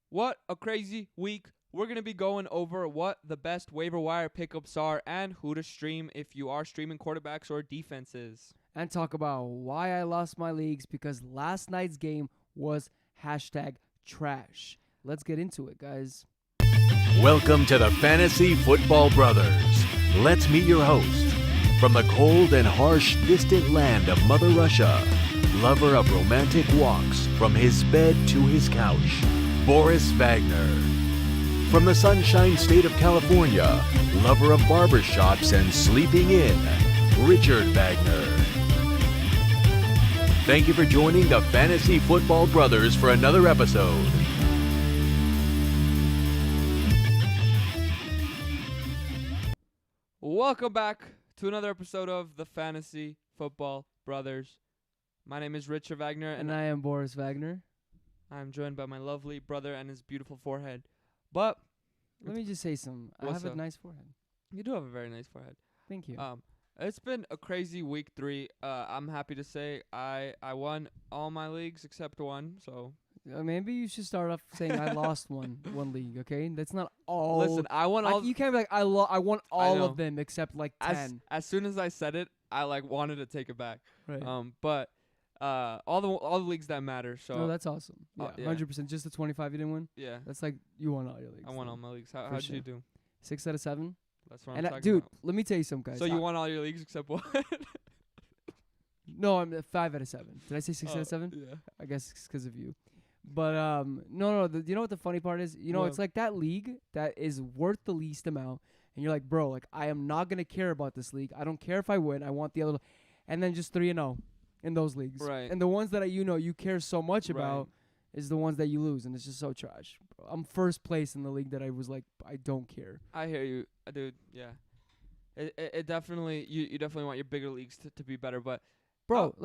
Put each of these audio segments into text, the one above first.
What a crazy week. We're going to be going over what the best waiver wire pickups are and who to stream if you are streaming quarterbacks or defenses. And talk about why I lost my leagues because last night's game was #trash. Let's get into it, guys. Welcome to the Fantasy Football Brothers. Let's meet your host. From the cold and harsh distant land of Mother Russia, lover of romantic walks from his bed to his couch, Boris Wagner. From the sunshine state of California, lover of barbershops and sleeping in, Richard Wagner. Thank you for joining the Fantasy Football Brothers for another episode. Welcome back to another episode of the Fantasy Football Brothers. My name is Richard Wagner, And I am Boris Wagner. I'm joined by my lovely brother and his beautiful forehead. But Let me just say something. I What's have up? a nice forehead. you do have a very nice forehead. Thank you. It's been a crazy week 3. I'm happy to say I won all my leagues except one. So Maybe you should start off saying I lost one league, okay? That's not all. listen, I won all. you can't be like, I won all know. of them except like 10. As soon as I said it, I wanted to take it back. Right. But all the leagues that matter. So No, that's awesome. Yeah, yeah. 100%. Just the 25 you didn't win? yeah, That's like you won all your leagues. I won then. all my leagues. For How'd sure. you do? 6 out of 7. That's what I'm And talking dude, about. let me tell you something, guys. So you won all your leagues except one? No, I'm at 5 out of 7. Did I say 6 out Oh, of 7? Yeah. I guess it's 'cause of you. But no. You know what the funny part is? You know, What? it's like that league that is worth the least amount, and you're like, bro, like I am not gonna care about this league. I don't care if I win. I want the other, and then just 3-0 in those leagues. Right. And the ones that you care so much Right. about is the ones that you lose, and it's just so trash. Bro, I'm first place in the league that I was like, I don't care. I hear you, dude. Yeah. It definitely you definitely want your bigger leagues to be better, but Bro,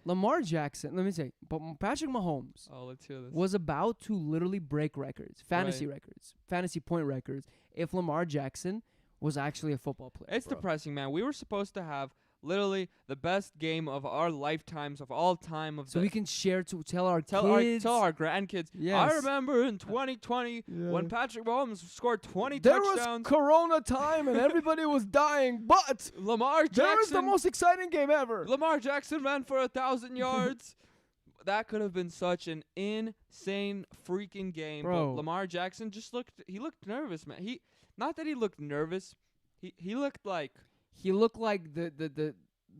Lamar Jackson. Let me say, but Patrick Mahomes let's hear this. was about to literally break records, fantasy point records, if Lamar Jackson was actually a football player. It's bro. depressing, man. We were supposed to have literally the best game of our lifetimes of all time So we can tell our tell kids. our grandkids. I Yes. remember in 2020 when Yeah. Patrick Mahomes scored 20 There touchdowns. was Corona time and everybody was dying, but Lamar there was the Jackson. most exciting game ever. Lamar Jackson ran for 1,000 yards. That could have been such an insane freaking game. Bro. But Lamar Jackson he looked nervous, man. Not that he looked nervous. He looked like He looked like the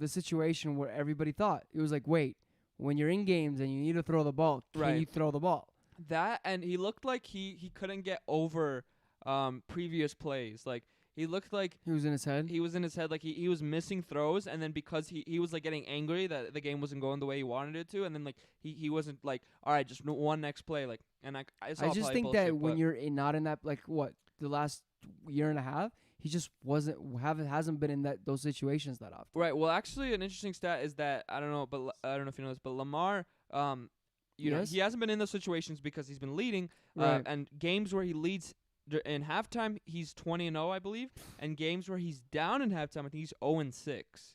situation where everybody thought. It was like, wait, when you're in games and you need to throw the ball, can Right. you throw the ball? that, and he looked like he couldn't get over previous plays. Like he looked like He was in his head. he was in his head, like he was missing throws, and then because he was like getting angry that the game wasn't going the way he wanted it to, and then like he wasn't like, all right, just one next play, like, and it's all I just probably think bullshit, that when but- you're not in that, like, what, the last year and a half, he just hasn't been in those situations that often. Right. Well, actually, an interesting stat is that I don't know, but I don't know if you know this, but Lamar, you know, Yes? he hasn't been in those situations because he's been leading, Right. and games where he leads in halftime, he's 20-0, I believe, and games where he's down in halftime, I think he's 0-6.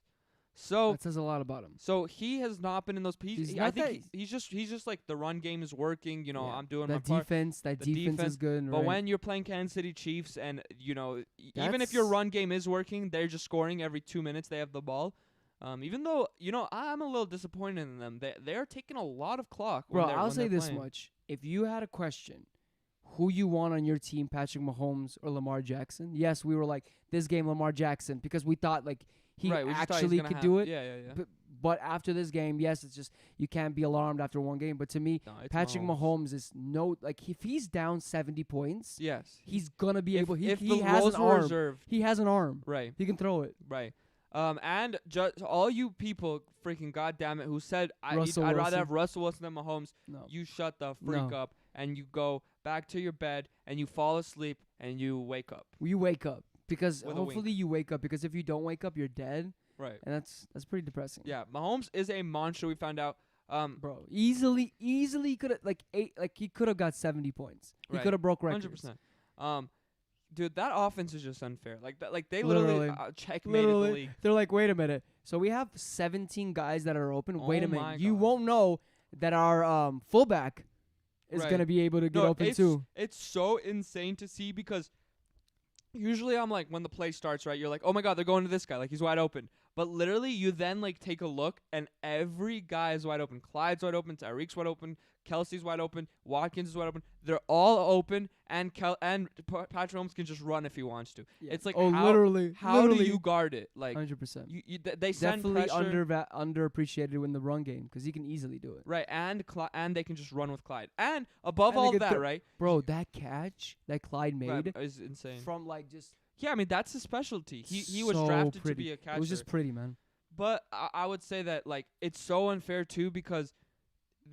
So That says a lot about him. So he has not been in those pieces. He's I not think that- he's just like the run game is working. You know, Yeah. I'm doing my That part. defense. That The defense defense, is good. But right. when you're playing Kansas City Chiefs, and you know, even if your That's- run game is working, they're just scoring every 2 minutes. They have the ball. Even though I'm a little disappointed in them. They're taking a lot of clock. Bro, when I'll they're say this playing. much: if you had a question, who you want on your team, Patrick Mahomes or Lamar Jackson? Yes, we were like this game, Lamar Jackson, because we thought like he Right, we just thought he's actually gonna could have- do it. Yeah. But after this game, yes, it's just you can't be alarmed after one game. But to me, No, it's Patrick Mahomes is if he's down 70 points, Yes. he's gonna be able. If He the has roles an were arm. reserved, He has an arm. right. He can throw it. Right. And just all you people, freaking goddamn it, who said I'd Russell rather Wilson. have Russell Wilson than Mahomes, No. you shut the freak No. up and you go back to your bed and you fall asleep and you wake up. You wake up because With a wink. hopefully you wake up because if you don't wake up, you're dead, Right. and that's pretty depressing. Yeah. Mahomes is a monster. We found out. Bro, easily could have he could have got 70 points. He Right. could have broke records. 100%. Dude, that offense is just unfair. Like that. Like they literally, Literally. checkmated the league. They're like, wait a minute. So we have 17 guys that are open. Wait a Oh my minute. You God. won't know that our fullback is Right. gonna be able to get No, open too. It's so insane to see because usually I'm like, when the play starts, right, you're like, oh my God, they're going to this guy. Like, he's wide open. But literally, you then, like, take a look, and every guy is wide open. Clyde's wide open. Tyreek's wide open. Kelsey's wide open. Watkins is wide open. They're all open, and Patrick Mahomes can just run if he wants to. Yeah. It's like, literally, how do you guard it? Like, 100%. they send Definitely pressure. underappreciated in the run game because he can easily do it. Right, and they can just run with Clyde. And above And they all can that, right? Bro, that catch that Clyde made Is insane. from like just Yeah, I mean, that's his specialty. He was so drafted pretty. to be a catcher. It was just pretty, man. But I would say that, like, it's so unfair, too, because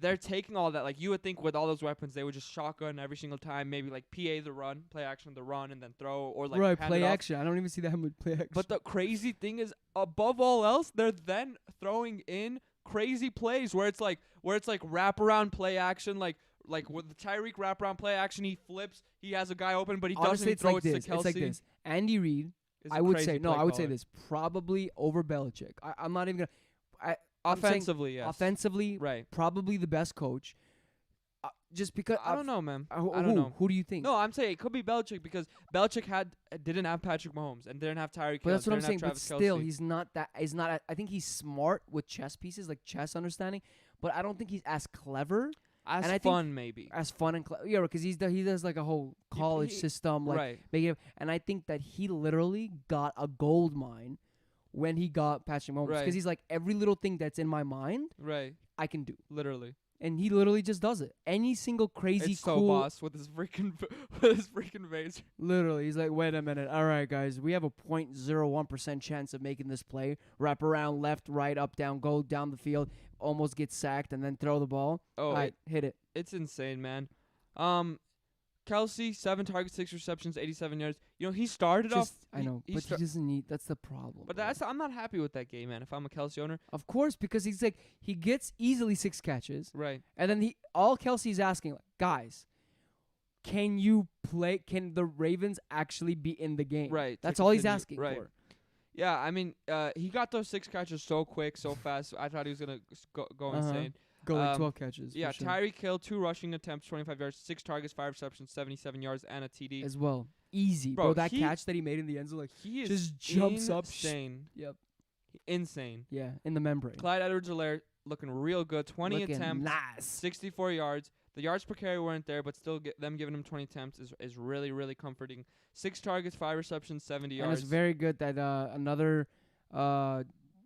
they're taking all that. Like, you would think with all those weapons, they would just shotgun every single time, maybe, like, PA the run, play action the run, and then throw, or, like, right, hand play it off. action. I don't even see that with play action. But the crazy thing is, above all else, they're then throwing in crazy plays where it's like wraparound play action, like with the Tyreek wraparound play action, he flips, he has a guy open, but he honestly, doesn't throw like it this. to Kelsey. It's like this. Andy Reid, Is a I would crazy say no. play I would say caller. this probably over Belichick. I'm not even gonna. I'm saying Offensively, yes. offensively, Right. probably the best coach. Just because I don't know, man. Who, I don't know. Who do you think? No, I'm saying it could be Belichick because Belichick didn't have Patrick Mahomes and didn't have Tyreek But Hill. that's what I'm didn't saying. have But Travis still, Kelce. he's not that. He's not. I think he's smart with chess pieces, like chess understanding. But I don't think he's as clever, as and I think- fun maybe. as fun and yeah, because he does like a whole college he- system, like right. making. And I think that he literally got a gold mine when he got Patrick Mahomes, because Right. he's like, every little thing that's in my mind, Right. I can do, Literally. and he literally just does it. Any single crazy It's so cool. boss with his freaking Vaser. Literally, he's like, wait a minute. All right, guys, we have a 0.01% chance of making this play. Wrap around, left, right, up, down, go down the field, almost get sacked, and then throw the ball. Oh, All right, hit it. it's insane, man. Kelsey, 7 targets, 6 receptions, 87 yards. You know, he started off. I know, but he doesn't need. That's the problem. But bro. I'm not happy with that game, man. If I'm a Kelsey owner, Of course, because he's like, he gets easily 6 catches, right? and then all Kelsey's asking, like, guys, can you play? Can the Ravens actually be in the game? Right. to That's all he's continue. asking Right. for. Yeah, I mean, he got those 6 catches so quick, so fast. I thought he was gonna go Uh-huh. insane. Go like 12 Um, catches. Yeah, for sure. Tyreek Hill, 2 rushing attempts, 25 yards, 6 targets, 5 receptions, 77 yards, and a TD. as well. Easy, Bro, bro. That he- catch that he made in the end zone, like, He is just jumps up. insane. Yep. Insane. Yeah, in the membrane. Clyde Edwards-Helaire looking real good. 20 Looking attempts, nice. 64 yards. The yards per carry weren't there, but still them giving him 20 attempts is really, really comforting. 6 targets, 5 receptions, 70 And yards. it's very good that another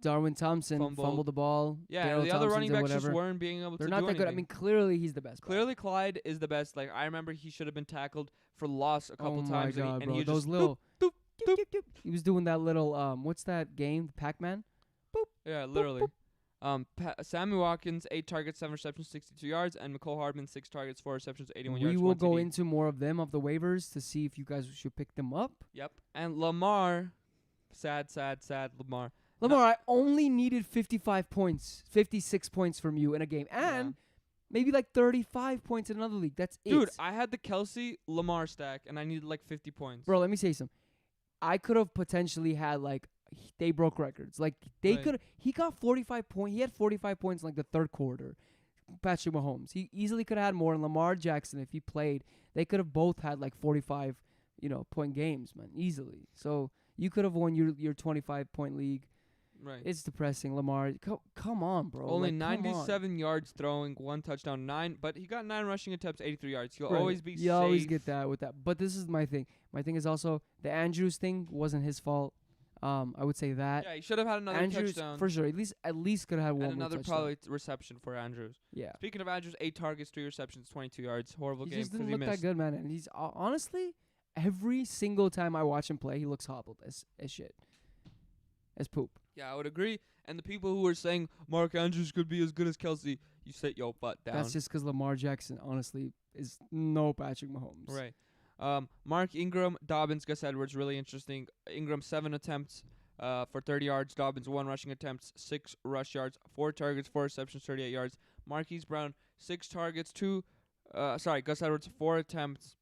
Darwin Thompson fumbled the ball. Yeah, Darryl the other Thompson's running or backs just whatever. weren't being able They're to not do that good. I anything. mean, clearly he's the best. back. Clearly, Clyde is the best. Like, I remember he should have been tackled for loss a couple oh times. my god, and bro! he Those just little. doop, doop, He was doing that little what's that game? Pac-Man. yeah, literally. Sammy Watkins, 8 targets, 7 receptions, 62 yards, and McCole Hardman, 6 targets, 4 receptions, 81 yards. We will 1 go TD. into more of them of the waivers to see if you guys should pick them up. Yep. And Lamar, sad Lamar. Lamar, I only needed 55 points, 56 points from you in a game, and maybe like 35 points in another league. That's Dude, it. I had the Kelsey Lamar stack, and I needed like 50 points. Bro, let me say something. I could have potentially had like they broke records. Like they Right. could. He got 45 points. He had 45 points in like the third quarter. Patrick Mahomes. He easily could have had more. And Lamar Jackson, if he played, they could have both had like 45, point games, man, easily. So you could have won your 25-point league. Right. It's depressing, Lamar. Come on, bro. Only Like, come on. 97 yards throwing, 1 touchdown, 9. But he got 9 rushing attempts, 83 yards. He'll Right. always be You safe. always get that with that. But this is my thing. My thing is also the Andrews thing wasn't his fault. I would say that. Yeah, he should have had another Andrews touchdown. for sure. At least could have had one and more another touchdown. probably reception for Andrews. Yeah. Speaking of Andrews, 8 targets, 3 receptions, 22 yards. Horrible He game just because didn't he look that missed. good, man. And he's honestly every single time I watch him play, he looks hobbled as shit, as poop. Yeah, I would agree. And the people who were saying Mark Andrews could be as good as Kelsey, you sit your butt down. That's just because Lamar Jackson, honestly, is no Patrick Mahomes. Right. Mark Ingram, Dobbins, Gus Edwards, really interesting. Ingram, 7 attempts for 30 yards. Dobbins, 1 rushing attempts, 6 rush yards, 4 targets, 4 receptions, 38 yards. Marquise Brown, 6 targets, Gus Edwards, 4 attempts.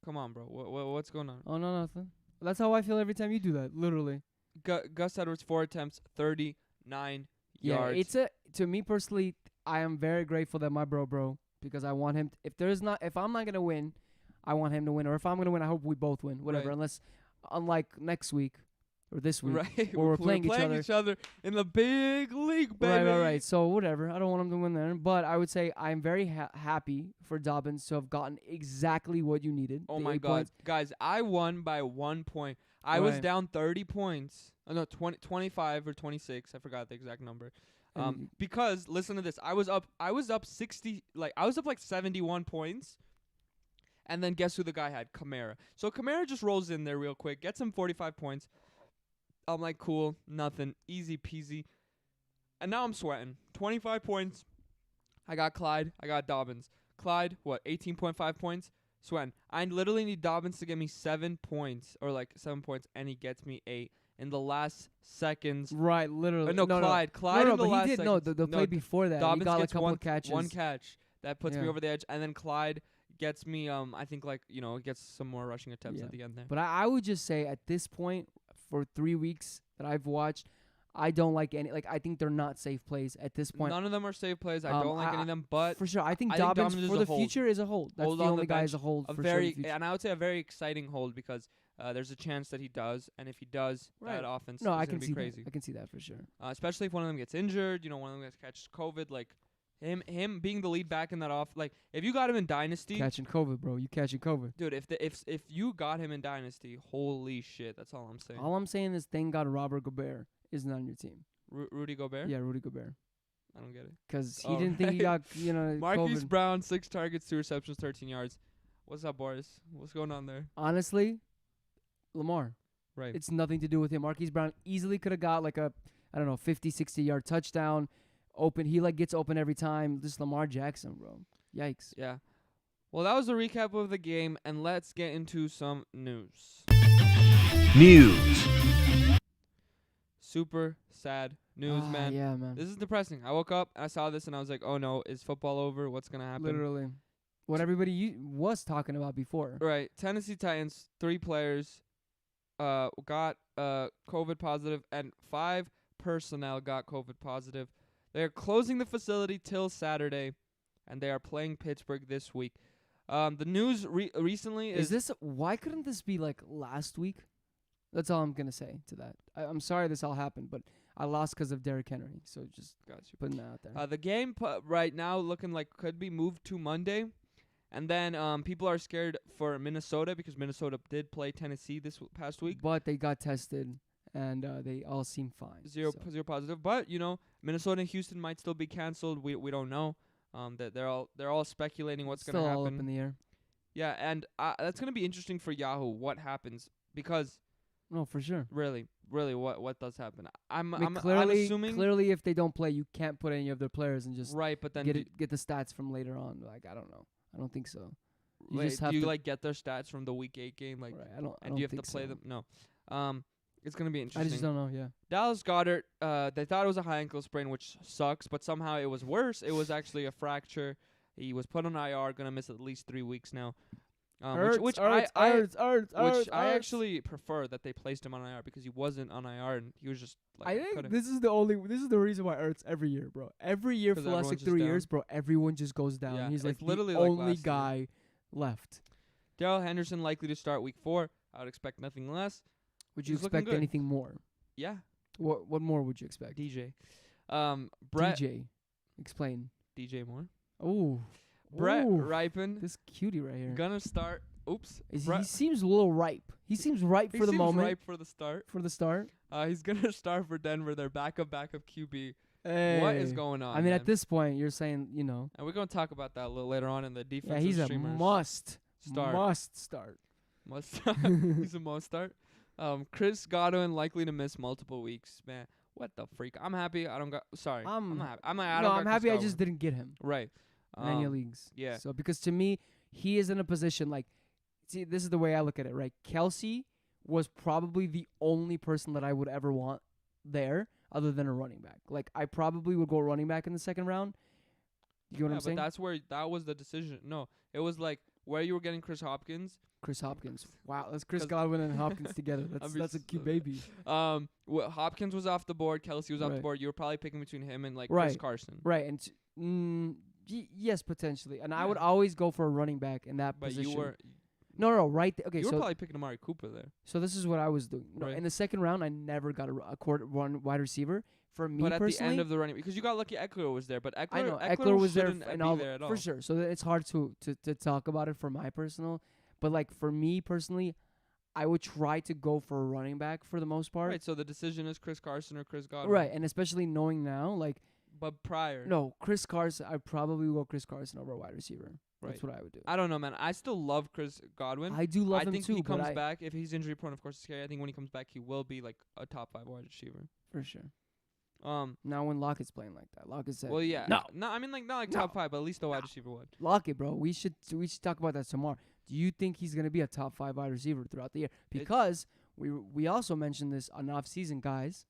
Come on, bro. What's going on? Oh no, nothing. That's how I feel every time you do that. Literally. Gus Edwards, 4 attempts, 39 Yeah, yards. to me personally, I am very grateful that my bro because I want him. If I'm not gonna win, I want him to win. Or if I'm gonna win, I hope we both win. Whatever. Right. Unless, unlike next week or this week, Right. where we're playing each other in the big league, baby. Right. So whatever. I don't want him to win there, but I would say I'm very happy for Dobbins to have gotten exactly what you needed. Oh the my 8 God, points. guys! I won by 1 point. I was Right. down 30 points. Oh, no, 25 or 26. I forgot the exact number. And Because listen to this. I was up 60. I was up like 71 points. And then guess who the guy had? Kamara. So Kamara just rolls in there real quick, gets him 45 points. I'm like, cool, nothing, easy peasy. And now I'm sweating. 25 points. I got Clyde. I got Dobbins. Clyde, 18.5 points? Sweating. I literally need Dobbins to give me 7 points, or like 7 points, and he gets me 8 in the last seconds. Right, literally. No, Clyde. Clyde No, in the but last he did. seconds. No, the play before that, Dobbins he got gets a couple of catches. one catch that puts me Yeah. over the edge, and then Clyde gets me. I think gets some more rushing attempts Yeah. at the end there. But I would just say at this point, for 3 weeks that I've watched, I don't like any. Like, I think they're not safe plays at this point. None of them are safe plays. I don't like any of them, but For sure, I think I think Dobbins Dobbins is for a the hold. future is a hold. That's Hold the on only the guy bench. is a hold a for very sure. in the future. and I would say a very exciting hold because there's a chance that he does, and if he does, Right. that offense No, is I gonna can be see crazy. that. I can see that for sure. Especially if one of them gets injured. One of them catches COVID. Like him being the lead back in that off. Like if you got him in Dynasty, Catching COVID, bro. You catching COVID. dude. If you got him in Dynasty, holy shit. That's all I'm saying. All I'm saying is, thank God Robert Gobert isn't on your team. Rudy Gobert. Yeah, Rudy Gobert. I don't get it. Because he Oh, didn't think he got, Marquise COVID. Brown, 6 targets, 2 receptions, 13 yards. What's up, Boris? What's going on there? Honestly, Lamar. Right. It's nothing to do with him. Marquise Brown easily could have got like a, 50, 60-yard touchdown. Open. He gets open every time. This Lamar Jackson, bro. Yikes. Yeah. Well, that was the recap of the game, and let's get into some news. News. Super sad news, man. Yeah, man. This is depressing. I woke up, I saw this, and I was like, oh no, is football over? What's going to happen? Literally. What everybody was talking about before. Right. Tennessee Titans, 3 players got COVID positive, and 5 personnel got COVID positive. They're closing the facility till Saturday, and they are playing Pittsburgh this week. The news recently Is this, why couldn't this be like last week? That's all I'm going to say to that. I'm sorry this all happened, but I lost because of Derrick Henry. So just got you. putting that out there. The game right now looking like could be moved to Monday. And then people are scared for Minnesota because Minnesota did play Tennessee this past week. But they got tested, and they all seem fine. Zero positive. But, Minnesota and Houston might still be canceled. We don't know. That they're all speculating what's going to happen. Still all up in the air. Yeah, and that's going to be interesting for Yahoo what happens because No, for sure. really what does happen. I'm clearly, assuming clearly, if they don't play, you can't put any of their players and just right, but then get the stats from later on. Like, I don't know. I don't think so. You wait, just have do you to get their stats from the week 8 game right, I don't and do you have to think play so. them? No. It's going to be I interesting. just don't know. Yeah. Dallas Goedert, they thought it was a high ankle sprain, which sucks, but somehow it was worse. It was actually a fracture. He was put on IR, going to miss at least 3 weeks now. Which I actually prefer that they placed him on IR because he wasn't on IR and he was just like I think this is the reason why Ertz every year, bro. Every year for 'Cause the last everyone's 3 just years, bro, everyone just goes down. Yeah, He's like it's literally the like only last year. guy left. Darrell Henderson likely to start week 4. I would expect nothing less. Would you He's looking expect good. anything more? Yeah, What more would you expect? DJ. Brett DJ. Explain. DJ Moore. Oh. Brett Ooh, Ripon this cutie right here. gonna start. Oops. He Brett, seems a little ripe. He seems ripe he for the seems moment. ripe for the start. For the start. He's gonna start for Denver. Their backup QB. Hey. What is going on? I mean, man? at this point, you're saying, and we're gonna talk about that a little later on in the defensive yeah, he's a streamers. must start. start. Must he's a must start. Chris Godwin likely to miss multiple weeks. Man, what the freak? I'm happy. I don't got. Sorry, I'm not happy. I'm happy. I just didn't get him right. in any leagues. yeah. So because to me, he is in a position like, see, this is the way I look at it. Right, Kelsey was probably the only person that I would ever want there, other than a running back. Like, I probably would go running back in the second round. You know what I'm saying? But that's where that was the decision. No, it was like where you were getting Chris Hopkins. Chris Hopkins. Wow, that's Chris Godwin and Hopkins together. That's a cute baby. Hopkins was off the board. Kelsey was off the Right. board. You were probably picking between him and like Right. Chris Carson. Right, and Yes, potentially. And I Yeah. would always go for a running back in that But position. you were No, right. Okay, you were so probably picking Amari Cooper there. so this is what I was doing. No, Right. in the second round, I never got one wide receiver. For me But at the personally, end of the running, because you got lucky Eckler was there, but Eckler, I know Eckler was there shouldn't and be all there at all. for sure. So it's hard to talk about it for my personal. But like for me personally, I would try to go for a running back for the most part. Right, so the decision is Chris Carson or Chris Godwin. Right, and especially knowing now, like But prior. no, Chris Carson, I'd probably go Chris Carson over a wide receiver. That's Right. what I would do. I don't know, man. I still love Chris Godwin. I do love I him think too, he but comes back. If he's injury prone, of course, it's scary. I think when he comes back, he will be like a top 5 wide receiver. for sure. Um. Now when Lockett's playing like that, Lockett said, Well, yeah. no, I mean, like not like No. top 5, but at least a wide receiver would. Lockett, bro. We should talk about that tomorrow. Do you think he's gonna be a top 5 wide receiver throughout the year? Because we also mentioned this on off season, guys,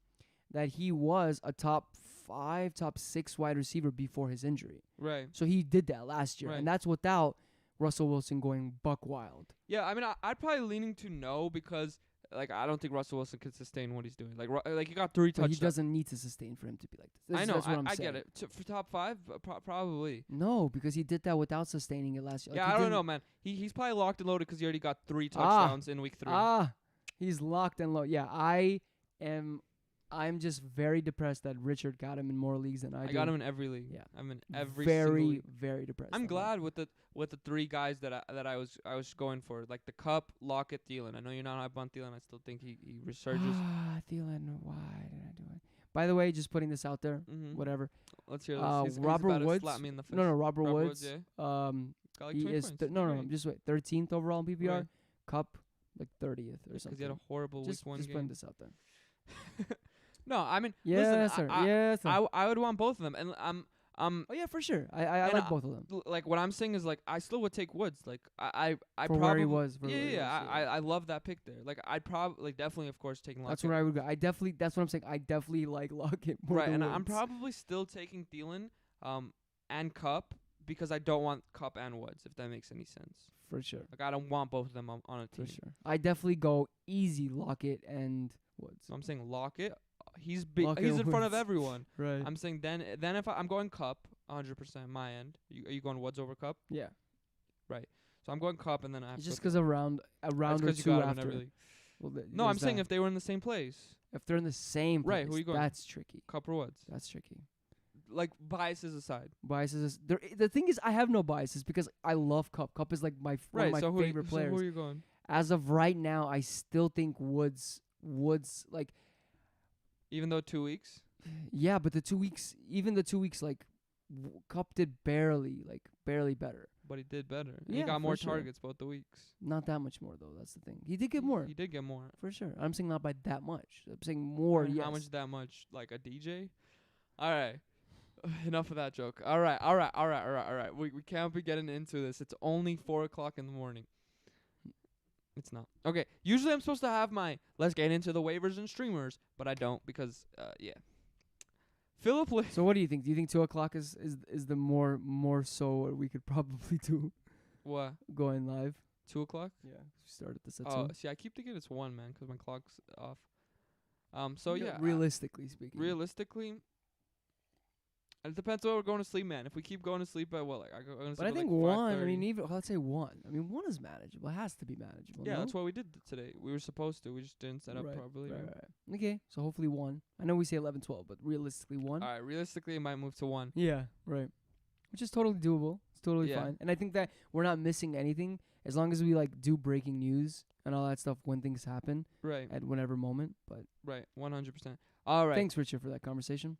that he was a top 5, top 6 wide receiver before his injury. Right. So he did that last year, Right. and that's without Russell Wilson going buck wild. Yeah. I mean, I'd probably leaning to no because like I don't think Russell Wilson could sustain what he's doing. Like he got 3 But he touchdowns. doesn't need to sustain for him to be like this. I know. That's what I'm I saying. get it. For top 5, probably. No, because he did that without sustaining it last year. Yeah, Like, he I don't didn't- know, man. He's probably locked and loaded because he already got 3 Ah. touchdowns in week 3. He's locked and low. Yeah, I'm just very depressed that Richard got him in more leagues than I I do. got him in every league. Yeah. I'm in every single very, league. very depressed. I'm on that. glad with the 3 guys that I was going for, like the Cup, Lockett, Thielen. I know you're not up on Thielen. I still think he resurges. Thielen, why did I do it? By the way, just putting this out there, Mm-hmm. whatever. Let's hear this. He's Robert about to Woods. slap me in the face. No, Robert Woods. Yeah. Got like He 20 is points. no, Great. just wait. 13th overall in PPR. Right. Cup like 30th or Because something. he had a horrible just week 1 just game. putting this out there. No, I mean, Yes, listen, sir. I, Yes, sir. I would want both of them, and I'm Oh yeah, for sure. I and like both of them. like what I'm saying is like I still would take Woods. Like I For probably where he was. For yeah, where he yeah, was, I love that pick there. Like I'd probably like definitely of course taking Lockett. That's where I would go. That's what I'm saying. I definitely like Lockett more right, than and I'm Woods. probably still taking Thielen and Cup because I don't want Cup and Woods, if that makes any sense. For sure. Like I don't want both of them on a For team. sure. I definitely go easy Lockett and Woods. So I'm saying Lockett. He's Lockett he's and in front of Woods. everyone. Right. I'm saying then if I'm going Cup 100% my end. Are you going Woods over Cup? Yeah. So I'm going Cup and then I have It's to just go 'cause a round That's or 'cause you two got him in after. every league. Well, No, I'm there's saying that. if they were in the same place, if they're in the same place, Right, who you going? that's tricky. Cup or Woods. That's tricky. Like biases aside. Biases. The thing is, I have no biases because I love Cup. Cup is like one Right. of my So favorite players. So who are you going? As of right now, I still think Woods like Even though 2 weeks. yeah, but even the 2 weeks like Cup did barely better. But he did better. And Yeah, he got more for sure. targets both the weeks. Not that much more though. That's the thing. He did get more He did get more. for sure. I'm saying not by that much. I'm saying more. And Yes. How much that much? Like a DJ? All right. Enough of that joke. All right. We can't be getting into this. It's only 4:00 in the morning. It's not. Okay. Usually I'm supposed to have my let's get into the waivers and streamers, but I don't because yeah. Philip So what do you think? Do you think 2:00 is the more so what we could probably do what? going live? 2:00? Yeah. Start at this at Oh, 2. see, I keep thinking it's 1, man, 'cause my clock's off. So yeah. Realistically speaking. Realistically, it depends on what we're going to sleep, man. If we keep going to sleep at what, like I go going to But I sleep think at like 1. I 5:30. mean, even let's say 1. I mean, 1 is manageable. It has to be manageable. Yeah, no? that's what we did today. We were supposed to. We just didn't set up Right, properly. Right, right? right. Okay, so hopefully 1. I know we say 11, 12, but realistically 1. All right. Realistically, it might move to 1. Yeah, right. Which is totally doable. It's totally Yeah. fine. And I think that we're not missing anything as long as we like do breaking news and all that stuff when things happen Right. at whatever moment. But 100%. All right. thanks, Richard, for that conversation.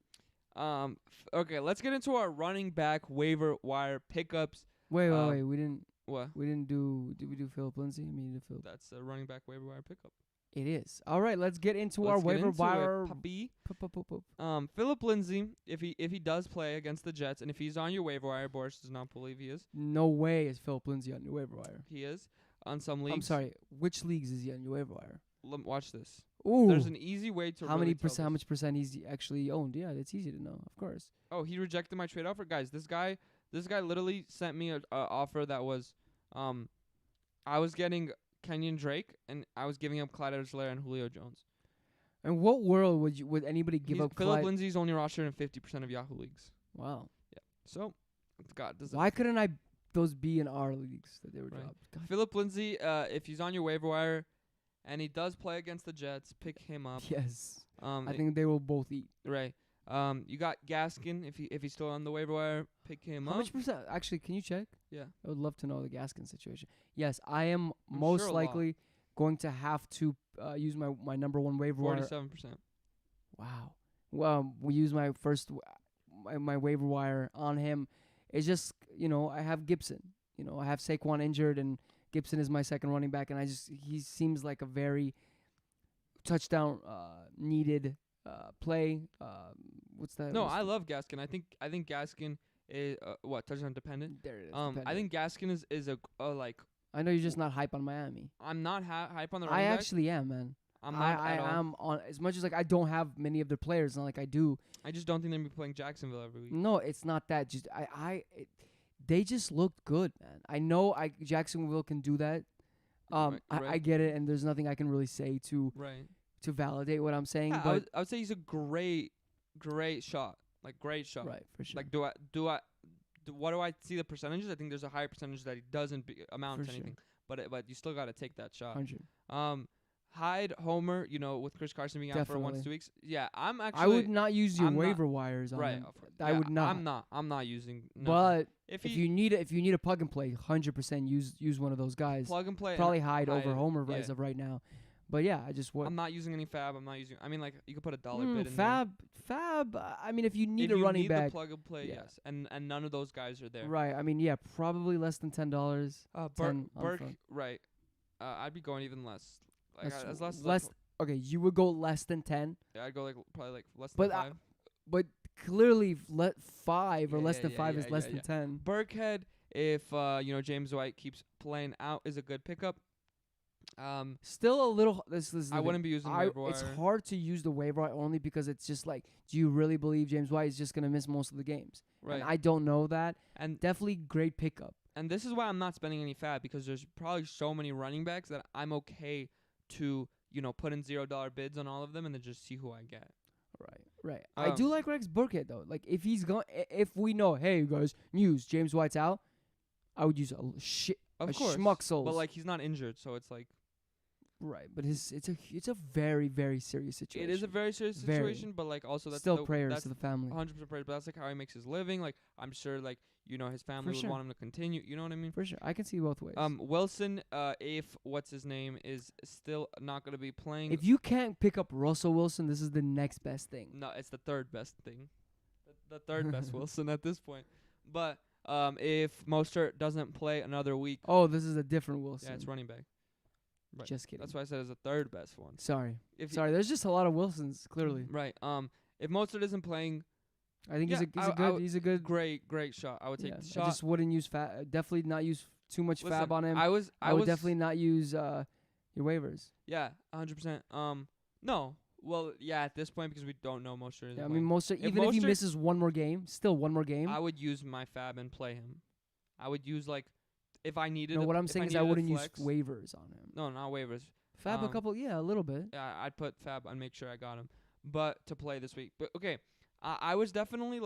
Okay. Let's get into our running back waiver wire pickups. Wait. Um, We didn't What? do. Did we do Philip Lindsay? I mean, you did Philip. That's a running back waiver wire pickup. It is. All right. Let's get into Let's our get waiver into wire. it, puppy. Pup. Philip Lindsay, if he does play against the Jets, and if he's on your waiver wire, Boris does not believe he is. No way is Philip Lindsay on your waiver wire. He is on some leagues. I'm sorry. Which leagues is he on your waiver wire? Watch this. Ooh. There's an easy way to how really many tell percent? How this. much percent he's actually owned? Yeah, that's easy to know. Of course. Oh, he rejected my trade offer, guys. This guy literally sent me a offer that was, I was getting Kenyon Drake and I was giving up Clyde Edwards-Helaire and Julio Jones. In what world would anybody give up Philip Clyde? Lindsay's only rostered in 50% of Yahoo leagues. Wow. So God, does Why couldn't those be in our leagues that they were Right. dropped? God. Philip Lindsay, if he's on your waiver wire, and he does play against the Jets, pick him up. Yes. I It- think they will both eat. right. You got Gaskin. If he's still on the waiver wire, pick him How up. much percent? Actually, can you check? Yeah. I would love to know the Gaskin situation. Yes, I am I'm most sure a lot. likely going to have to use my number one waiver wire. 47%. Wow. Well, we use my first my waiver wire on him. It's just I have Gibson. I have Saquon injured, and Gibson is my second running back, and he seems like a very touchdown needed play. What's that? No, I love Gaskin. I think Gaskin is touchdown dependent. There it is. I think Gaskin is a like. I know you're just not hype on Miami. I'm not hype on the I running back. actually am, man. I'm not I at all. am on as much as I don't have many of their players, not like I do. I just don't think they're gonna be playing Jacksonville every week. No, it's not that. Just they just looked good, man. I know Jacksonville can do that. Right, I right. get it, and there's nothing I can really say to Right. validate what I'm saying. Yeah, but I would say he's a great shot. Like great shot. right, for sure. Like what do I see the percentages? I think there's a higher percentage that he doesn't amount For to sure. anything. But you still got to take that shot. 100. Hyde, Homer, with Chris Carson being out for 1 to Definitely. 2 weeks. Yeah, I'm actually I would not use your I'm not- waiver wires on right. him. of course. I Yeah, would not. I'm not using. No. But if if he you need a plug and play, 100% use one of those guys. plug and play, and Probably Hyde over Hyde, Homer yeah. as of right now. But yeah, I just I'm not using any fab. I'm not using. I mean, like you could put a dollar bid in Fab. I mean, if you need there. a If running you need back, the plug and play, yeah. yes, and none of those guys are there. right? I mean, yeah, probably less than $10. 10 on Burke, front. right? I'd be going even less. Like That's as less. less. Okay, you would go less than 10, Yeah, I'd go probably less But than 5. but clearly 5 or Yeah, less yeah, than yeah, 5 yeah, is less yeah, than yeah. 10. Burkhead, if James White keeps playing out, is a good pickup. Still a little. This is. I wouldn't be using waiver wire. It's hard to use the waiver wire only because it's just like, do you really believe James White is just gonna miss most of the games? Right. And I don't know that. And Definitely great pickup. and this is why I'm not spending any fab, because there's probably so many running backs that I'm okay to put in $0 bids on all of them and then just see who I get. Right. I do Um, like Rex Burkhead though. Like if he's going, if we know, hey guys, news, James White's out, I would use Of a course, schmuck but like he's not injured, so it's like right. But it's a very very serious situation. it is a very serious Very. situation. But like also that's Still prayers That's to the family. 100% prayers. But that's like how he makes his living. Like I'm sure like his family would sure. want him to continue. You know what I mean? For sure, I can see both ways. Wilson, if what's his name is still not gonna be playing. If you can't pick up Russell Wilson, this is the next best thing. No, it's the third best thing. The third best Wilson at this point. But if Mostert doesn't play another week, Oh, this is a different Wilson. yeah, it's running back. Right. Just kidding. That's why I said it's the third best one. Sorry. If Sorry, there's just a lot of Wilsons, clearly. Right. If Mostert isn't playing, I think Yeah, he's a good great shot. I would take yeah, the I shot. just wouldn't use definitely not use too much Listen, fab on him. I would would definitely not use your waivers. Yeah, 100%. No. Well, yeah, at this point because we don't know Mostert isn't Yeah, I playing. mean, Mostert, If even if he Mostert- misses one more game, still one more game. I would use my fab and play him. I would use if I needed. No, what I'm if saying is needed I a wouldn't use flex- waivers on him. No, not waivers. Fab a couple, a little bit. Yeah, I'd put fab and make sure I got him, but to play this week. But okay, I was definitely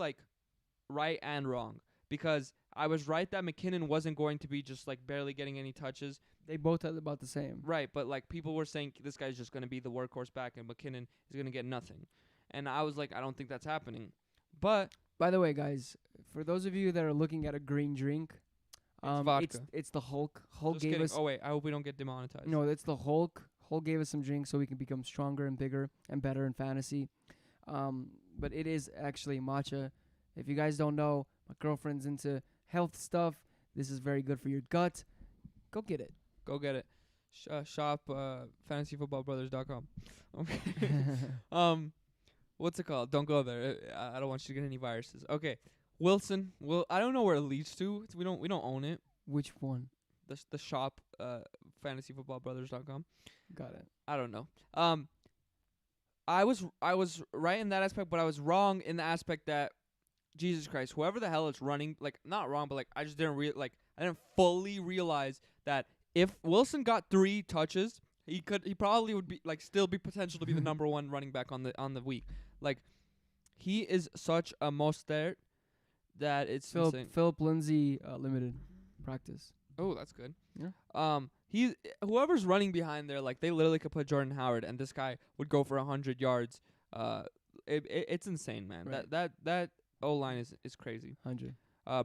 right and wrong, because I was right that McKinnon wasn't going to be just barely getting any touches. They both had about the same. Right, but people were saying this guy's just going to be the workhorse back and McKinnon is going to get nothing. And I was like, I don't think that's happening. But By the way, guys, for those of you that are looking at a green drink, vodka. it's the Hulk. Hulk just gave kidding. us Oh wait, I hope we don't get demonetized. no, it's the Hulk. Hulk gave us some drinks so we can become stronger and bigger and better in fantasy. But it is actually matcha. If you guys don't know, my girlfriend's into health stuff. This is very good for your gut. Go get it. Go get it. Shop fantasyfootballbrothers.com. Okay. What's it called? Don't go there. I don't want you to get any viruses. Okay. Wilson. Well, I don't know where it leads to. We don't own it. Which one? The shop fantasyfootballbrothers.com. Got it. I don't know. I was right in that aspect, but I was wrong in the aspect that Jesus Christ, whoever the hell is running, not wrong, but I just didn't I didn't fully realize that if Wilson got 3 touches, he probably would be still be potential to be the number 1 running back on the week. He is such a Mostert that it's insane. Philip Lindsay limited practice. Oh, that's good. Yeah. Whoever's running behind there, like they literally could put Jordan Howard, and this guy would go for 100 yards. It's insane, man. Right. That O line is crazy. 100.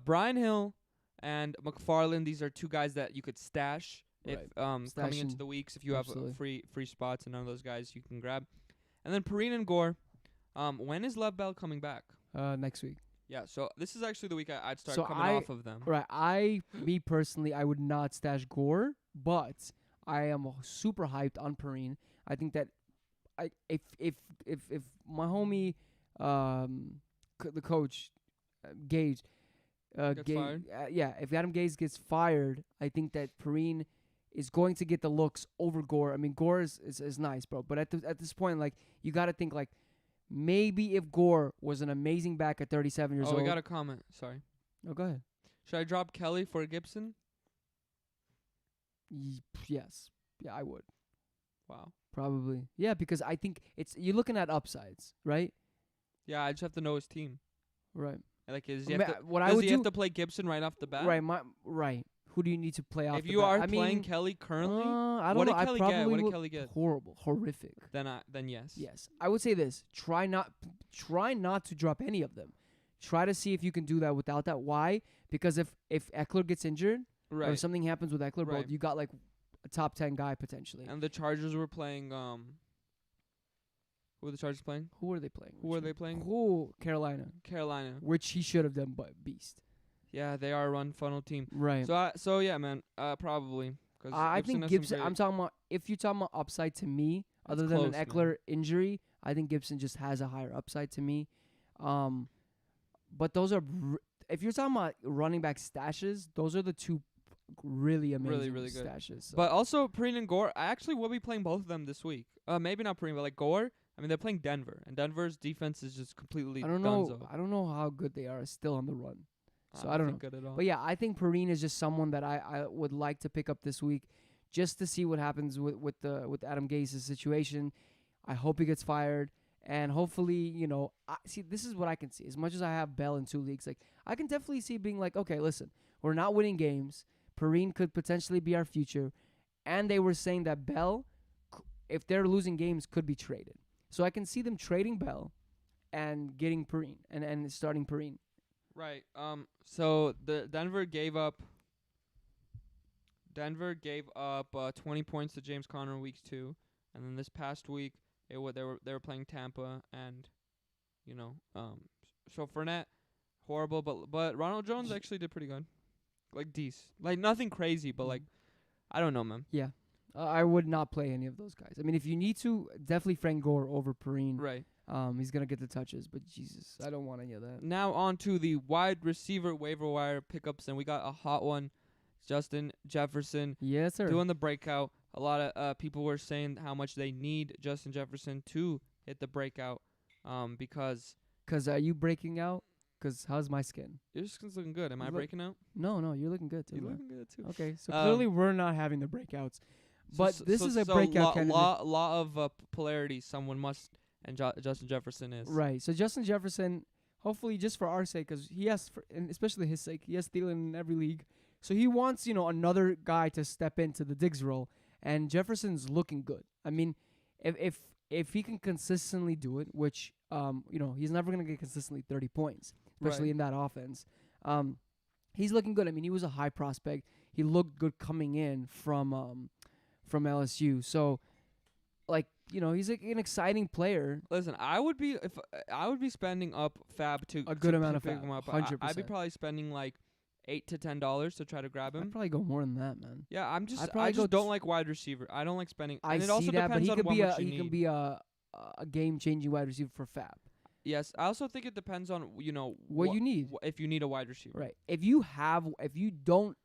Brian Hill and McFarland. These are two guys that you could stash if Right. coming into the weeks if you have Absolutely. free spots, and none of those guys you can grab. And then Perrine and Gore. When is Lev Bell coming back? Next week. Yeah, so this is actually the week I'd start So coming off of them. Right. Me personally, I would not stash Gore, but I am super hyped on Perrine. I think that if my homie, the coach, Gage, Gets fired? if Adam Gase gets fired, I think that Perrine is going to get the looks over Gore. I mean, Gore is nice, bro, but at this point, like, you got to think, like, maybe if Gore was an amazing back at 37 years old. Oh, we got a comment. Sorry. Oh, go ahead. Should I drop Kelly for Gibson? Yes. Yeah, I would. Wow. Probably. Yeah, because I think you're looking at upsides, right? Yeah, I just have to know his team. Right. Like, does I he mean, have to, what I does would he do, have to play Gibson right off the bat? Right. Who do you need to play off If the you bat? are I playing mean, Kelly currently, I don't what know. did Kelly I get? probably What did would- Kelly get? Horrible, horrific. Then yes. Yes, I would say this: try not to drop any of them. Try to see if you can do that without that. Why? Because if Eckler gets injured or Right. if something happens with Eckler, bro, Right. you got like a top 10 guy potentially. And the Chargers were playing. Who were the Chargers playing? Who are they playing? Who are they playing? Who? Carolina, Carolina. which he should have done, but beast. Yeah, they are a run funnel team. Right. So yeah, man. Probably. Cause I think has some Gibson. great- I'm talking about if you're talking about upside to me, That's other than close, an Eckler injury, I think Gibson just has a higher upside to me. But those are if you're talking about running back stashes, those are the two really amazing really good. stashes. So. But also Perrine and Gore. I actually will be playing both of them this week. Maybe not Perrine, but like Gore. I mean, they're playing Denver, and Denver's defense is just completely I don't dunzo. know. I don't know how good they are still on the run. So I don't think know. good at all. But yeah, I think Perrine is just someone that I would like to pick up this week, just to see what happens with Adam Gase's situation. I hope he gets fired, and hopefully, see, this is what I can see. As much as I have Bell in 2 leagues, like I can definitely see being like, okay, listen, we're not winning games. Perrine could potentially be our future, and they were saying that Bell, if they're losing games, could be traded. So I can see them trading Bell and getting Perrine and starting Perrine. Right. So the Denver gave up 20 points to James Conner in week 2, and then this past week they were playing Tampa, and so Fournette horrible, but Ronald Jones actually did pretty good, like decent, like nothing crazy, but like I don't know, man. Yeah. I would not play any of those guys. I mean, if you need to, definitely Frank Gore over Perrine. Right. He's going to get the touches, but Jesus, I don't want any of that. Now on to the wide receiver waiver wire pickups, and we got a hot one. Justin Jefferson Yes, sir. doing the breakout. A lot of people were saying how much they need Justin Jefferson to hit the breakout because... Because are you breaking out? Because how's my skin? Your skin's looking good. Am I breaking out? No, you're looking good, too. You're bro. looking good, too. Okay, so clearly we're not having the breakouts. But So this is a breakout candidate. Law of polarity. Someone must, and Justin Jefferson is. Right. So Justin Jefferson, hopefully just for our sake, because he has, and especially his sake, he has Thielen in every league. So he wants, another guy to step into the Diggs role, and Jefferson's looking good. I mean, if he can consistently do it, which he's never gonna get consistently 30 points, especially in that offense. He's looking good. I mean, he was a high prospect. He looked good coming in from LSU. So, he's like an exciting player. Listen, I would be spending up fab to A good to amount of pick fab, him up. 100%. I'd be probably spending like $8 to $10 to try to grab him. I'd probably go more than that, man. Yeah, I'd I probably just go don't like wide receiver. I don't like spending. I and it see also that, but depends he on could what be much you he need. can be a game-changing wide receiver for fab. Yes, I also think it depends on What you need. If you need a wide receiver. Right. If you don't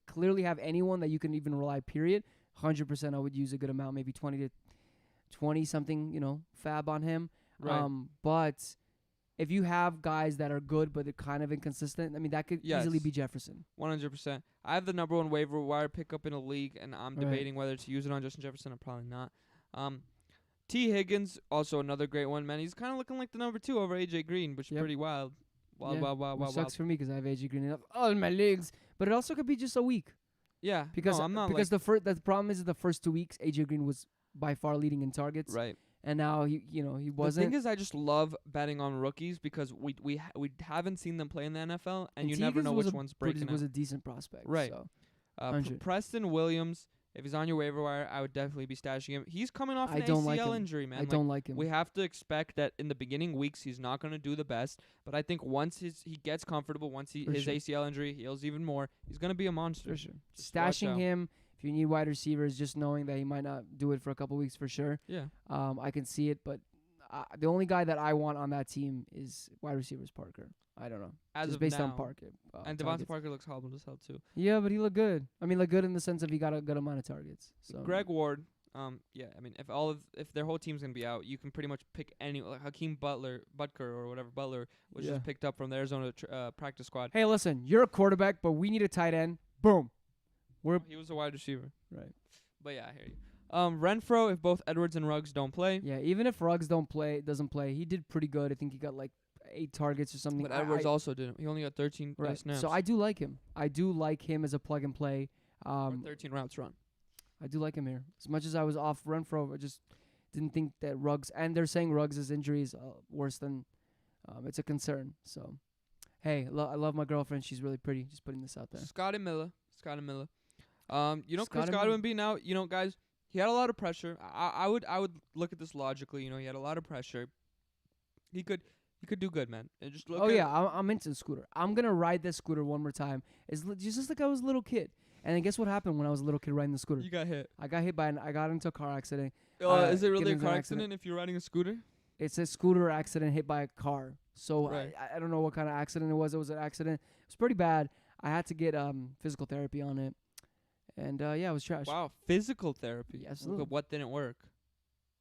clearly have anyone that you can even rely, period, 100% I would use a good amount, maybe 20 something, fab on him. Right. But if you have guys that are good but they're kind of inconsistent, I mean that could easily be Jefferson. 100%. I have the number 1 waiver wire pickup in a league, and I'm Right. debating whether to use it on Justin Jefferson or probably not. T. Higgins, also another great one, man. He's kind of looking like the number 2 over AJ Green, which is Yep. pretty wild. Wild, Yeah, wild, wild, which wild, sucks wild. for me because I have AJ Green in all my leagues. But it also could be just a week Yeah, because no, I'm not because the problem is the first 2 weeks AJ Green was by far leading in targets, right. and now he The wasn't. thing is, I just love betting on rookies because we haven't seen them play in the NFL, and you never Tigers know was which a one's breaking was out. a decent prospect, Right. So. 100. Preston Williams, if he's on your waiver wire, I would definitely be stashing him. He's coming off an I don't ACL like him. injury, man. I don't like him. We have to expect that in the beginning weeks he's not going to do the best, but I think once he gets comfortable, once For his sure. ACL injury heals even more, he's going to be a monster. For sure. Just watch Stashing out. him, if you need wide receivers, just knowing that he might not do it for a couple weeks for sure. Yeah. I can see it, but the only guy that I want on that team is wide receivers Parker. I don't know. As Just of based now. on Parker. And Devontae targets. Parker looks horrible as hell too. Yeah, but he looked good. I mean, looked good in the sense of he got a good amount of targets. So Greg Ward, yeah, I mean, if their whole team's gonna be out, you can pretty much pick any like Hakeem Butker or whatever Butler was Yeah. just picked up from the Arizona practice squad. Hey, listen, you're a quarterback, but we need a tight end. Boom. He was a wide receiver. Right. But yeah, I hear you. Renfro, if both Edwards and Ruggs don't play, Yeah, even if Ruggs doesn't play, he did pretty good. I think he got like 8 targets or something. but Edwards also didn't. He only got 13 right. snaps. So I do like him. I do like him as a plug and play. Or 13 routes run. I do like him here. As much as I was off Renfro, I just didn't think that Ruggs, and they're saying Ruggs' injury is worse than, it's a concern. So, hey, I love my girlfriend. She's really pretty. Just putting this out there. Scotty Miller. Chris Scotty Godwin Miller. being out, guys, he had a lot of pressure. I would look at this logically. He had a lot of pressure. He could do good, man. And just look. Oh at yeah, I'm into the scooter. I'm gonna ride this scooter one more time. It's just like I was a little kid. And then guess what happened when I was a little kid riding the scooter? You got hit. I got hit by I got into a car accident. Is it get really a into car an accident if you're riding a scooter? It's a scooter accident hit by a car. So Right. I don't know what kind of accident it was. It was an accident. It was pretty bad. I had to get physical therapy on it. And yeah, it was trash. Wow, physical therapy. Yeah, absolutely. What didn't work?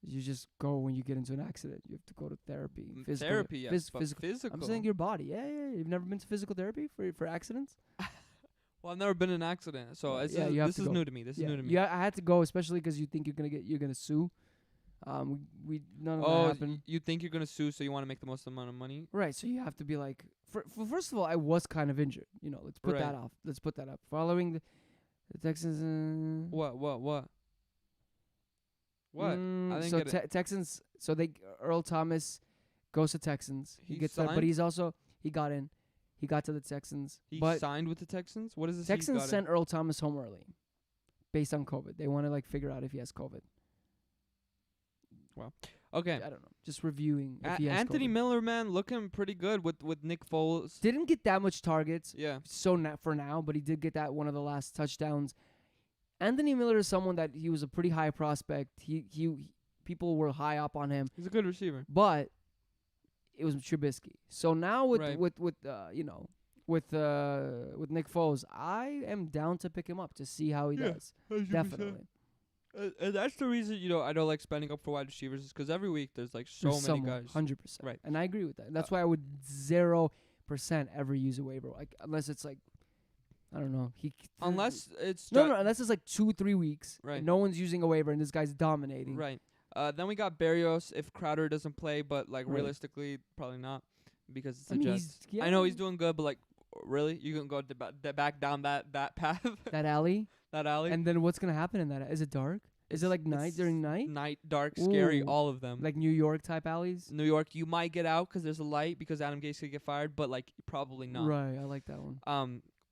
You just go when you get into an accident. You have to go to therapy. Physical, Therapy, yes, but physical. physical. I'm saying your body. Yeah. You've never been to physical therapy for accidents? Well, I've never been in an accident, so Yeah, this you is, have this to is go. new to me. This is new to me. Yeah, I had to go, especially 'cause you think you're gonna sue. We none of that Oh, happened. you think you're gonna sue, so you want to make the most amount of money? Right, so you have to be like, first of all, I was kind of injured. Let's put that Right. off. Let's put that up. Following the Texans. What? What? I didn't So get it. Texans. So Earl Thomas goes to Texans. He He gets that, but signed? he's also he got in. He got to the Texans. He but signed with the Texans. What is this? Texans sent Earl Thomas home early, based on COVID. They want to figure out if he has COVID. Okay. I don't know. Just reviewing. If he has Anthony COVID. Miller, man, looking pretty good with Nick Foles. Didn't get that much targets. Yeah. For now, but he did get that one of the last touchdowns. Anthony Miller is someone that he was a pretty high prospect. He people were high up on him, He's a good receiver. but it was Trubisky. So now with Right. with Nick Foles, I am down to pick him up to see how he Yeah, does. Definitely. And that's the reason, I don't like spending up for wide receivers is 'cause every week there's so There's many someone, guys. 100%. Right. And I agree with that. That's why I would 0% ever use a waiver, unless it's I don't know. Unless it's No, unless it's 2-3 weeks. Right. And no one's using a waiver and this guy's dominating. Right. Then we got Barrios if Crowder doesn't play, but Right. realistically probably not because it's I a mean, Jets. I know he's doing good, but really, you can go back down that path, that alley. that alley. And then what's gonna happen in that? Is it dark? Is it night It's during night? Night, dark, scary, Ooh. all of them. Like New York type alleys? New York, you might get out 'cause there's a light because Adam Gase could get fired, but probably not. Right, I like that one.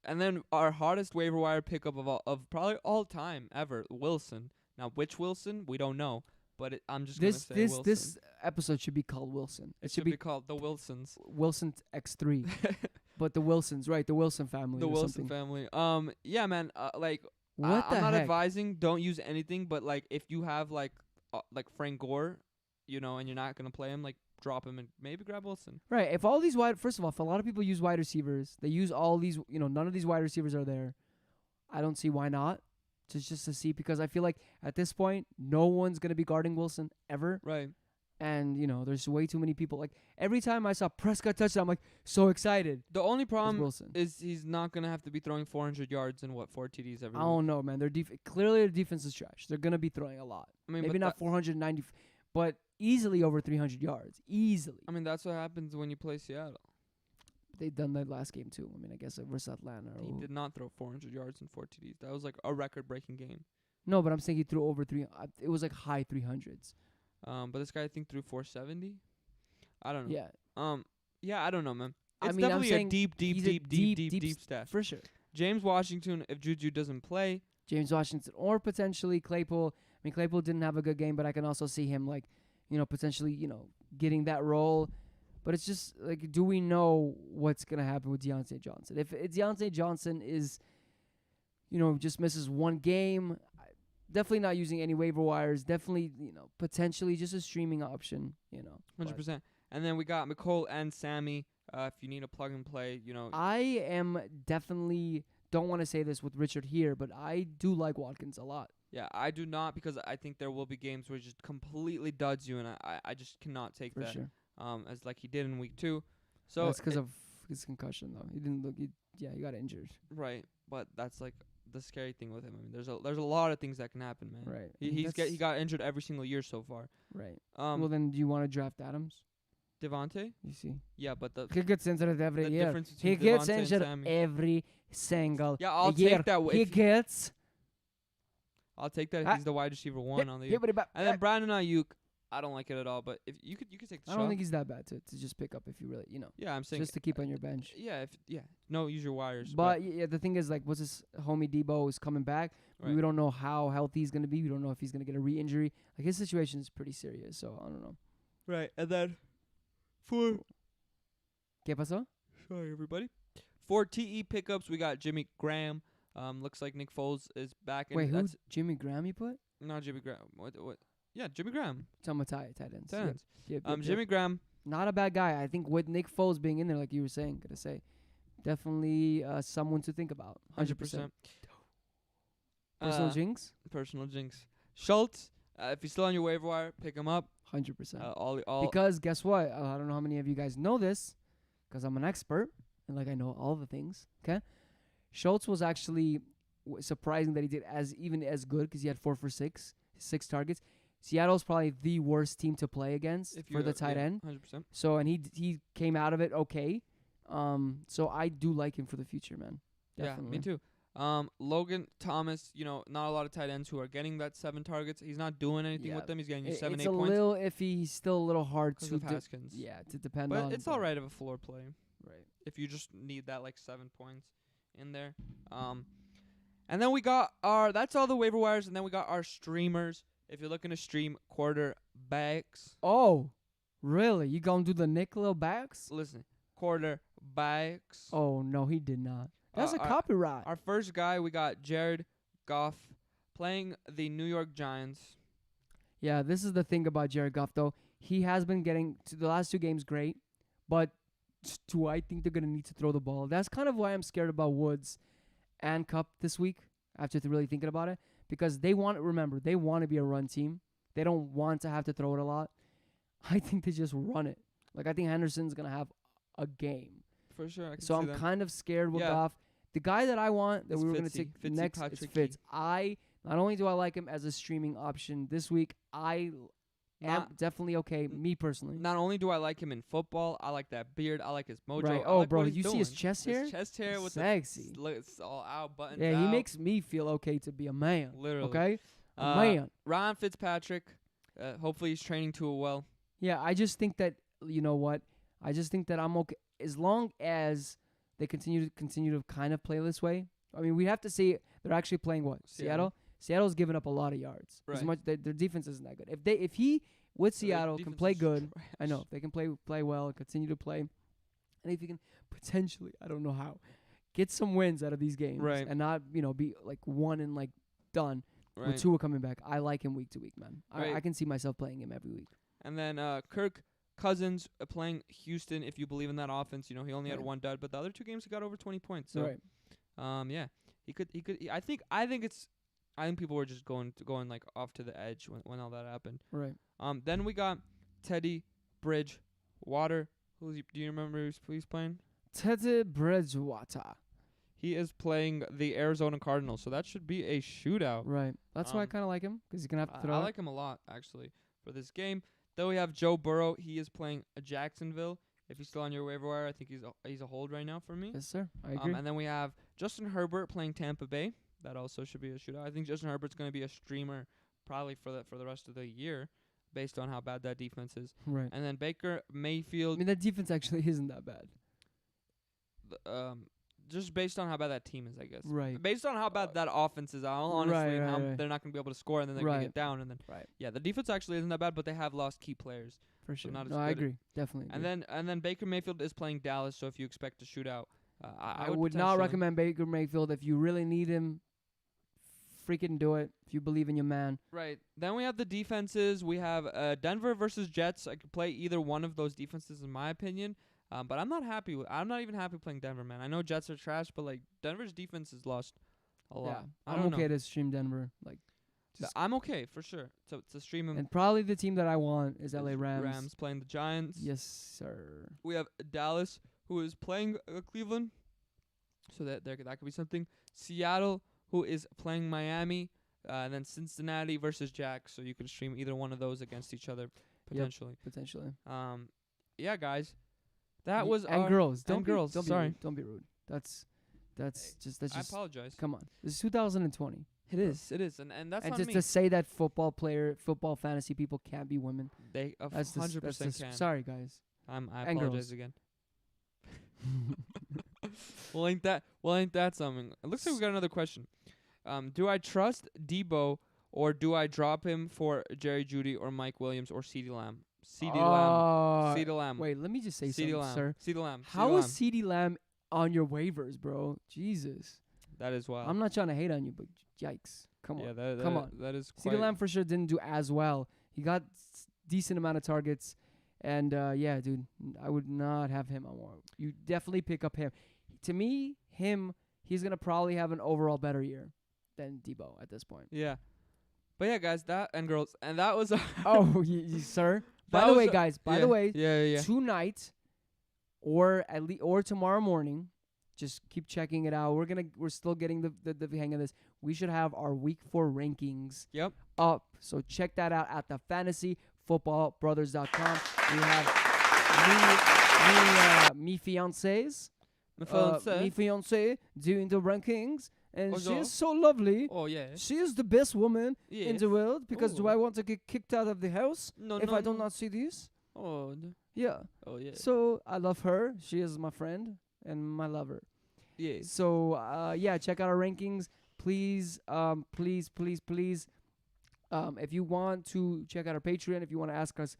And then our hardest waiver wire pickup of probably all time ever, Wilson. Now, which Wilson we don't know, but I'm just This gonna say Wilson. this episode should be called Wilson. It should be called the Wilsons. Wilson X3. But the Wilsons, right? The Wilson family. The or Wilson something. family. Yeah, man. What the I'm not heck? advising. Don't use anything. But if you have Frank Gore, and you're not gonna play him, drop him and maybe grab Wilson. Right. If all these first of all, if a lot of people use wide receivers, they use all these. None of these wide receivers are there. I don't see why not. Just to see, because I feel like at this point, no one's gonna be guarding Wilson ever. Right. And there's way too many people. Every time I saw Prescott touchdown, I'm so excited. The only It's problem Wilson. is he's not gonna have to be throwing 400 yards and 4 TDs every I week. don't know, man. Clearly their defense is trash. They're gonna be throwing a lot. I mean, Maybe but not 490, but easily over 300 yards. Easily. I mean, that's what happens when you play Seattle. they've done that last game too. I mean, I guess versus Atlanta. He did not throw 400 yards and 4 TDs. That was like a record-breaking game. No, but I'm saying he threw over 3. It was like high 300s. But this guy I think threw 470. I don't know. Yeah. Yeah, I don't know, man. I It's mean, I'm definitely a saying deep staff. For sure. James Washington, if Juju doesn't play, James Washington or potentially Claypool. I mean, Claypool didn't have a good game, but I can also see him like, potentially, getting that role. But it's just like, do we know what's gonna happen with Deontay Johnson? If Deontay Johnson is, just misses one game, definitely not using any waiver wires. Definitely, potentially just a streaming option. 100%. And then we got McCole and Sammy. If you need a plug and play, I am definitely, don't want to say this with Richard here, but I do like Watkins a lot. Yeah, I do not, because I think there will be games where he just completely duds you, and I just cannot take For that. sure. As like he did in week 2. So that's because of his concussion, though. He didn't look. He got injured. Right, but that's like the scary thing with him. I mean, there's a lot of things that can happen, man. Right. He got injured every single year so far. Right. Well, then do you want to draft Adams? Devontae? You see. Yeah, but the He gets injured every year. difference He between gets Devontae and injured Sammy. every single Yeah, I'll year. take that. He gets. I'll take that if he's the wide receiver 1 on the year. And And then Brandon Ayuk, I don't like it at all. But if you could take the I shot. don't think he's that bad to just pick up if you really, Yeah, I'm saying just to keep on your bench. Yeah, no, use your wires. But yeah, the thing is, like, what's this homie Debo is coming back. Right. We don't know how healthy he's gonna be. We don't know if he's gonna get a re-injury. Like, his situation is pretty serious. So I don't know. Right, and then for ¿Qué pasó? sorry everybody, for TE pickups we got Jimmy Graham. Looks like Nick Foles is back. And Wait, who? that's Jimmy Graham you put? not Jimmy Graham. What? Yeah, Jimmy Graham. Talking about tight ends. Tight ends. Yep, Jimmy Graham. not a bad guy. I think with Nick Foles being in there, like you were saying, definitely someone to think about. 100%. Personal jinx. Personal jinx. Schultz. If he's still on your waiver wire, pick him up. 100%. All Because guess what? I don't know how many of you guys know this, because I'm an expert and like I know all the things. Okay, Schultz was actually surprising that he did even as good, because he had 4 for 6 targets. Seattle's probably the worst team to play against for the tight end. 100%. So and he came out of it okay. So I do like him for the future, man. Definitely. Yeah, me too. Logan Thomas, not a lot of tight ends who are getting that 7 targets. He's not doing anything with them. He's getting you 7, 8 It's a points. little iffy. He's still a little hard to Of Haskins. to depend on. But it's all right of a floor play. Right. If you just need that like 7 points in there. And then we got that's all the waiver wires, and then we got our streamers. If you're looking to stream quarterbacks. Oh, really? You gonna do the nickel backs? Listen, quarterbacks. Oh no, he did not. That's a our- copyright. Our first guy, we got Jared Goff playing the New York Giants. Yeah, this is the thing about Jared Goff, though. He has been getting to the last 2 games great, but do I think they're going to need to throw the ball? That's kind of why I'm scared about Woods and Kupp this week, after really thinking about it, because they want to be a run team. They don't want to have to throw it a lot. I think they just run it. Like, I think Henderson's going to have a game. For sure. I can So see I'm that. kind of scared with Yeah. Goff. The guy that I want that It's we were going to Fitzy. take next is Fitzpatrick-y. Fitz. Not only do I like him as a streaming option this week, I am Not- definitely okay, me personally. Not only do I like him in football, I like that beard. I like his mojo. Right. I Oh, like bro, what did he's you see his doing. chest hair? His chest hair with Sexy. it's all out, buttons Yeah, he out. makes me feel okay to be a man. Literally. Okay? A Uh, man. Ryan Fitzpatrick. Hopefully he's training to it well. Yeah, I just think that, you know what? I just think that I'm okay as long as they continue to kind of play this way. I mean, we have to say they're actually playing what? Seattle. Seattle's given up a lot of yards. As Right. much their defense isn't that good. If he with Seattle can defense play is good, trash. I know if they can play well and continue to play, and if you can potentially, I don't know how, get some wins out of these games, Right. and not be like one and like done. Right. With Tua coming back, I like him week to week, man. Right. I can see myself playing him every week. And then Kirk Cousins playing Houston. If you believe in that offense, he only had Right. 1 dud, but the other 2 games he got over 20 points. So, Right. yeah, he could. I think people were just going like off to the edge when all that happened. Right. Then we got Teddy Bridgewater. Do you remember who's playing? Teddy Bridgewater. He is playing the Arizona Cardinals, so that should be a shootout. Right. That's why I Um, kind of like him, because he's gonna have to throw. I it. like him a lot actually for this game. Then we have Joe Burrow. He is playing Jacksonville. If he's still on your waiver wire, I think he's a hold right now for me. Yes, sir. I agree. And then we have Justin Herbert playing Tampa Bay. That also should be a shootout. I think Justin Herbert's going to be a streamer probably for the rest of the year, based on how bad that defense is. Right. And then Baker I Mayfield. mean, that defense actually isn't that bad. Just based on how bad that team is, I guess. Right. Based on how bad that offense is, honestly, Right, and how right. they're not going to be able to score, and then they're going to Right. get down, and then Right. yeah, the defense actually isn't that bad, but they have lost key players. For sure. not as No, I good. agree. Definitely. Agree. And then Baker Mayfield is playing Dallas, so if you expect a shootout, I would not recommend Baker Mayfield. If you really need him, freaking do it. If you believe in your man. Right. Then we have the defenses. We have Denver versus Jets. I could play either one of those defenses, in my opinion. But I'm not happy with. I'm not even happy playing Denver, man. I know Jets are trash, but like Denver's defense has lost a lot. Yeah, I I'm don't okay know. to stream Denver. Like, just I'm okay for sure. To stream him. and probably the team that I want is LA Rams. Rams playing the Giants. Yes, sir. We have Dallas, who is playing Cleveland, so that could be something. Seattle, who is playing Miami, and then Cincinnati versus Jacks. So you can stream either one of those against each other potentially. Potentially. Yeah, guys, that was and our girls. and girls. Don't be Sorry. rude. Don't be rude. That's just I apologize. come on. This is 2020. It is, and that's And not just me. to say that football fantasy people can't be women. They That's 100% can. Sorry, guys. I and apologize girls. again. Well, ain't that something? It looks like we got another question. Do I trust Debo or do I drop him for Jerry Jeudy or Mike Williams or CeeDee Lamb? CeeDee Lamb. CeeDee Lamb. Wait, let me just say CeeDee something, Lamb. sir. CeeDee Lamb. How is CeeDee Lamb on your waivers, bro? Jesus. That is wild. I'm not trying to hate on you, but yikes. Come on. Yeah, Come on. That is quite. CeeDee Lamb for sure didn't do as well. He got decent amount of targets. And, yeah, dude, I would not have him on one. You definitely pick up him. To me, he's going to probably have an overall better year than Debo at this point. Yeah. But yeah, guys, that and girls, and that was. Oh, sir. By the way, guys, yeah. tonight or or tomorrow morning, just keep checking it out. We're still getting the hang of this. We should have our week 4 rankings Yep. up. So check that out at the fantasyfootballbrothers.com. We have me fiancés. Me fiancé doing the rankings, and she is so lovely. Oh yeah. She is the best woman in the world. Because do Oh. I want to get kicked out of the house if I do not see this? Oh. Yeah. Oh yeah. So I love her. She is my friend and my lover. Yeah. So yeah, check out our rankings, please. Please. If you want to check out our Patreon, if you want to ask us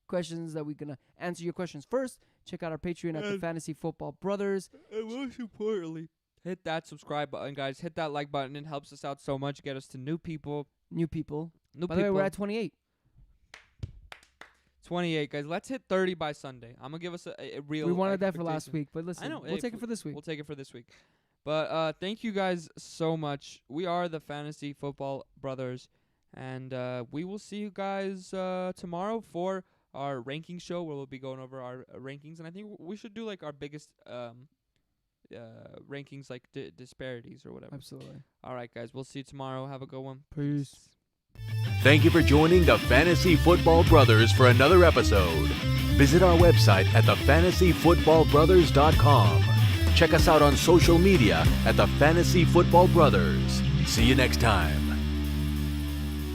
questions that we're gonna answer your questions first, check out our Patreon at the Fantasy Football Brothers. And most importantly, hit that subscribe button, guys. Hit that like button. It helps us out so much. Get us to new people. By the way, we're at 28. 28, guys. Let's hit 30 by Sunday. I'm gonna give us a real. We wanted that for last expectation. week, but listen, I know. we'll take it for this week. We'll take it for this week. But thank you guys so much. We are the Fantasy Football Brothers, and we will see you guys tomorrow for our ranking show where we'll be going over our rankings. And I think we should do like our biggest rankings, like disparities or whatever. Absolutely. All right, guys. We'll see you tomorrow. Have a good one. Peace. Thank you for joining the Fantasy Football Brothers for another episode. Visit our website at thefantasyfootballbrothers.com. Check us out on social media at the Fantasy Football Brothers. See you next time.